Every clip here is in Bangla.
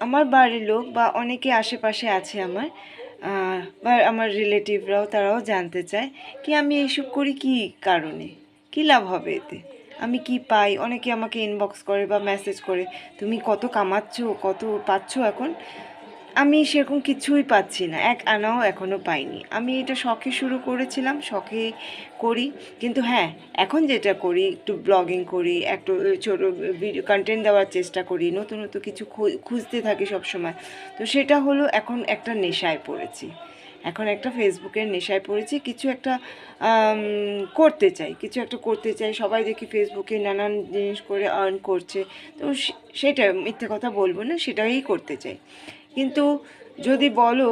আমার বাড়ির লোক বা অনেকে আশেপাশে আছে আমার, বা আমার রিলেটিভরাও, তারাও জানতে চায় কি আমি এইসব করি কী কারণে, কী লাভ হবে এতে, আমি কি পাই। অনেকে আমাকে ইনবক্স করে বা মেসেজ করে, তুমি কত কামাচ্ছ, কত পাচ্ছ এখন। আমি সেরকম কিছুই পাচ্ছি না, এক আনাও এখনও পাইনি। আমি এটা শখে শুরু করেছিলাম, শখে করি। কিন্তু হ্যাঁ, এখন যেটা করি, একটু ব্লগিং করি, একটু ছোটো ভিডিও কন্টেন্ট দেওয়ার চেষ্টা করি, নতুন নতুন কিছু খুঁজতে থাকি সবসময়। তো সেটা হলো এখন একটা নেশায় পড়েছি, এখন একটা ফেসবুকের নেশায় পড়েছি। কিছু একটা করতে চাই, কিছু একটা করতে চাই। সবাই দেখি ফেসবুকে নানান জিনিস করে আর্ন করছে, তো সেটা মিথ্যে কথা বলবো না, সেটাই করতে চাই। কিন্তু যদি বলো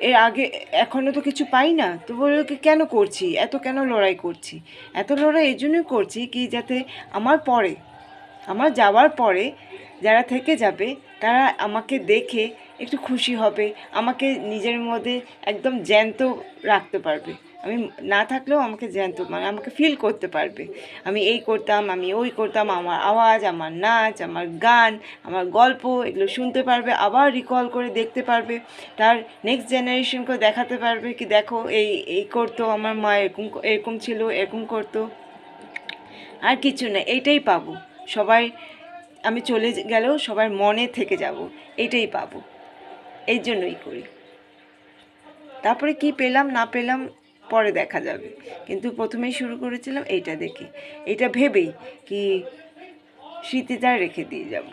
এর আগে এখনও তো কিছু পাই না, তো বলো কি কেন করছি, এত কেন লড়াই করছি। এত লড়াই এই জন্যই করছি কি যাতে আমার পরে, আমার যাওয়ার পরে যারা থেকে যাবে তারা আমাকে দেখে একটু খুশি হবে, আমাকে নিজের মধ্যে একদম জ্যান্ত রাখতে পারবে। আমি না থাকলেও আমাকে জ্যান্ত, মানে আমাকে ফিল করতে পারবে। আমি এই করতাম, আমি ওই করতাম, আমার আওয়াজ, আমার নাচ, আমার গান, আমার গল্প, এগুলো শুনতে পারবে, আবার রিকল করে দেখতে পারবে। তার নেক্সট জেনারেশনকে দেখাতে পারবে কি দেখো এই এই করতো, আমার মা এরকম এরকম ছিল, এরকম করতো। আর কিছু না, এইটাই পাবো। সবাই, আমি চলে গেলেও সবার মনে থেকে যাব, এইটাই পাবো। এই জন্যই করি। তারপরে কি পেলাম না পেলাম পরে দেখা যাবে, কিন্তু প্রথমেই শুরু করেছিলাম এইটা দেখে, এইটা ভেবেই কি স্মৃতিটা রেখে দিয়ে যাব।